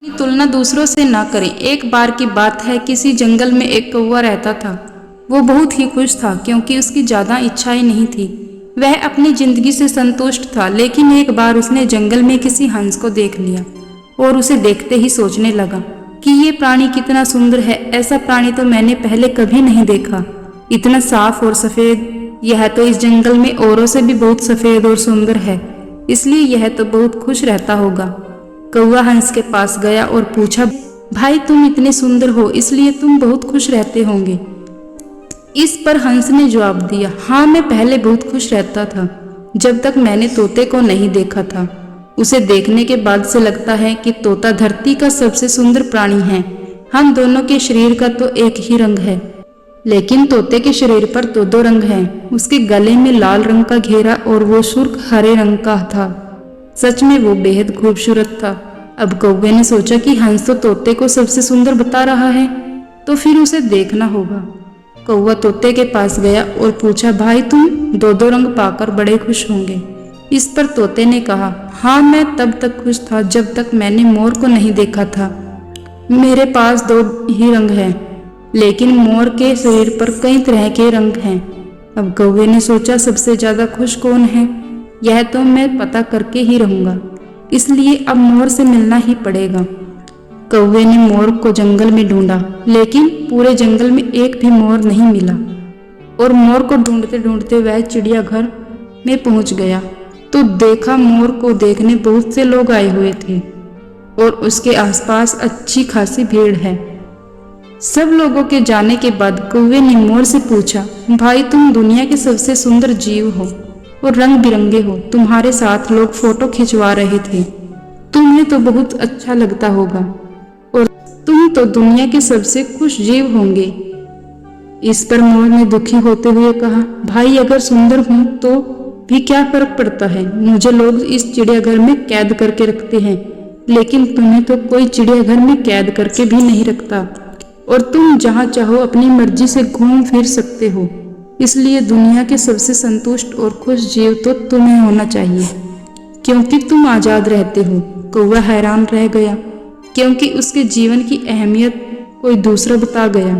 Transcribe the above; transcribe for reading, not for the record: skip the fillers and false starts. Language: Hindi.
अपनी तुलना दूसरों से ना करें। एक बार की बात है, किसी जंगल में एक कौवा रहता था। वो बहुत ही खुश था क्योंकि उसकी ज़्यादा इच्छाएं नहीं थी। वह अपनी जिंदगी से संतुष्ट था, लेकिन एक बार उसने जंगल में किसी हंस को देख लिया और उसे देखते ही सोचने लगा कि ये प्राणी कितना सुंदर है। ऐसा प्राणी तो मैंने पहले कभी नहीं देखा। इतना साफ और सफ़ेद, यह तो इस जंगल में औरों से भी बहुत सफ़ेद और सुंदर है, इसलिए यह तो बहुत खुश रहता होगा। कौवा हंस के पास गया और पूछा, भाई तुम इतने सुंदर हो इसलिए तुम बहुत खुश रहते होंगे। इस पर हंस ने जवाब दिया, हाँ मैं पहले बहुत खुश रहता था, जब तक मैंने तोते को नहीं देखा था। उसे देखने के बाद से लगता है कि तोता धरती का सबसे सुंदर प्राणी है। हम दोनों के शरीर का तो एक ही रंग है, लेकिन तोते के शरीर पर दो दो रंग हैं। उसके गले में लाल रंग का घेरा और वो सुर्ख हरे रंग का था। सच में वो बेहद खूबसूरत था। अब कौवे ने सोचा कि हंस तो तोते को सबसे सुंदर बता रहा है, तो फिर उसे देखना होगा। कौवा तोते के पास गया और पूछा, भाई तुम दो दो रंग पाकर बड़े खुश होंगे। इस पर तोते ने कहा, हाँ मैं तब तक खुश था जब तक मैंने मोर को नहीं देखा था। मेरे पास दो ही रंग हैं, लेकिन मोर के शरीर पर कई तरह के रंग हैं। अब कौवे ने सोचा, सबसे ज्यादा खुश कौन है, यह तो मैं पता करके ही रहूंगा, इसलिए अब मोर से मिलना ही पड़ेगा। कौवे ने मोर को जंगल में ढूंढा, लेकिन पूरे जंगल में एक भी मोर नहीं मिला और मोर को ढूंढते ढूंढते वह चिड़ियाघर में पहुंच गया तो देखा मोर को देखने बहुत से लोग आए हुए थे और उसके आसपास अच्छी खासी भीड़ है। सब लोगों के जाने के बाद कौवे ने मोर से पूछा, भाई तुम दुनिया के सबसे सुंदर जीव हो और रंग बिरंगे हो, तुम्हारे साथ लोग फोटो खिंचवा रहे थे, तुम्हें तो बहुत अच्छा लगता होगा और तुम तो दुनिया के सबसे खुश जीव होंगे। इस पर मोर ने दुखी होते हुए कहा, भाई अगर सुंदर हूं तो भी क्या फर्क पड़ता है, मुझे लोग इस चिड़ियाघर में कैद करके रखते हैं, लेकिन तुम्हें तो कोई चिड़ियाघर में कैद करके भी नहीं रखता और तुम जहां चाहो अपनी मर्जी से घूम फिर सकते हो, इसलिए दुनिया के सबसे संतुष्ट और खुश जीव तो तुम्हें होना चाहिए, क्योंकि तुम आजाद रहते हो। कौवा हैरान रह गया क्योंकि उसके जीवन की अहमियत कोई दूसरा बता गया।